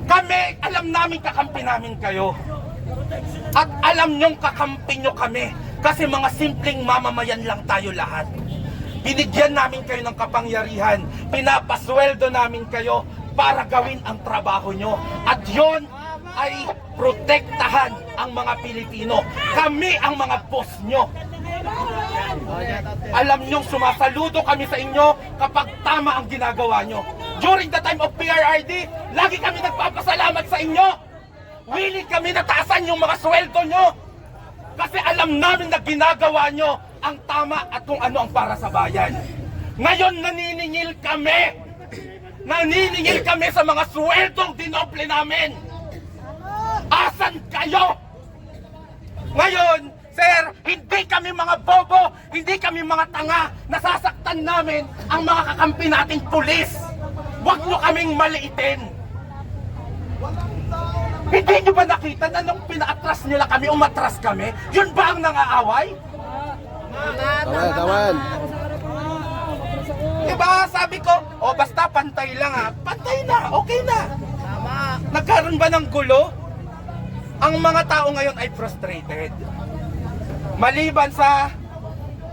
Kami, alam namin kakampi namin kayo. At alam nyong kakampi nyo kami. Kasi mga simpleng mamamayan lang tayo lahat. Binigyan namin kayo ng kapangyarihan. Pinapasweldo namin kayo para gawin ang trabaho nyo. At yon ay protektahan ang mga Pilipino. Kami ang mga boss nyo. Alam nyo, sumasaludo kami sa inyo kapag tama ang ginagawa nyo. During the time of PRRD, lagi kami nagpapasalamat sa inyo. Willing kami na taasan yung mga sweldo nyo. Kasi alam namin na ginagawa nyo ang tama at kung ano ang para sa bayan. Ngayon naniningil kami. Naniningil kami sa mga sweldong dinoble namin. Asan kayo? Ngayon, sir, hindi kami mga bobo, hindi kami mga tanga. Nasasaktan namin ang mga kakampi nating pulis. Huwag nyo kaming maliitin. Hindi nyo ba nakita na nung pinaatras nila kami, umatras kami? Yun ba ang nangaaway? Tawan. Diba, sabi ko, basta pantay lang ha. Pantay na, okay na. Nagkaroon ba ng gulo? Ang mga tao ngayon ay frustrated. Maliban sa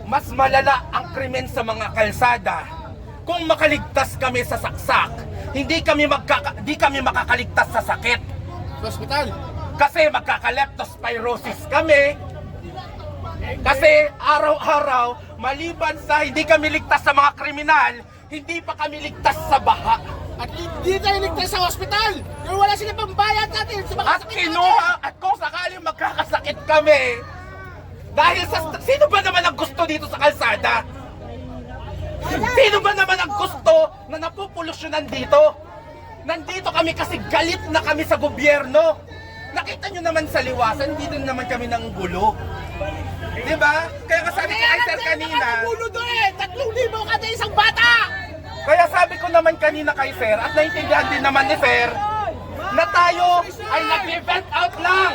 mas malala ang krimen sa mga kalsada, kung makaligtas kami sa saksak, di kami makakaligtas sa sakit. Sa ospital. Kasi magkaka-leptospirosis kami. Kasi araw-araw, maliban sa hindi kami ligtas sa mga kriminal, hindi pa kami ligtas sa baha. At hindi tayo ligtas sa ospital. Yung wala sila pambayad natin sa mga At kinuha, at kung sakaling magkakasakit kami, dahil sa... Sino ba naman ang gusto dito sa kalsada? Sino ba naman ang gusto na napupolusyonan dito? Nandito kami kasi galit na kami sa gobyerno. Nakita nyo naman sa liwasan, hindi din naman kami nang gulo. Diba? Kaya sabi ko kay sir kanina... Gulo doon eh! 3,000 kada isang bata! Kaya sabi ko naman kanina kay sir, at naintindihan din naman ni sir, na tayo ay nag-event out lang.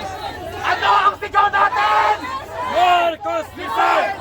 Ano ang sigaw natin? Marcos Lizard!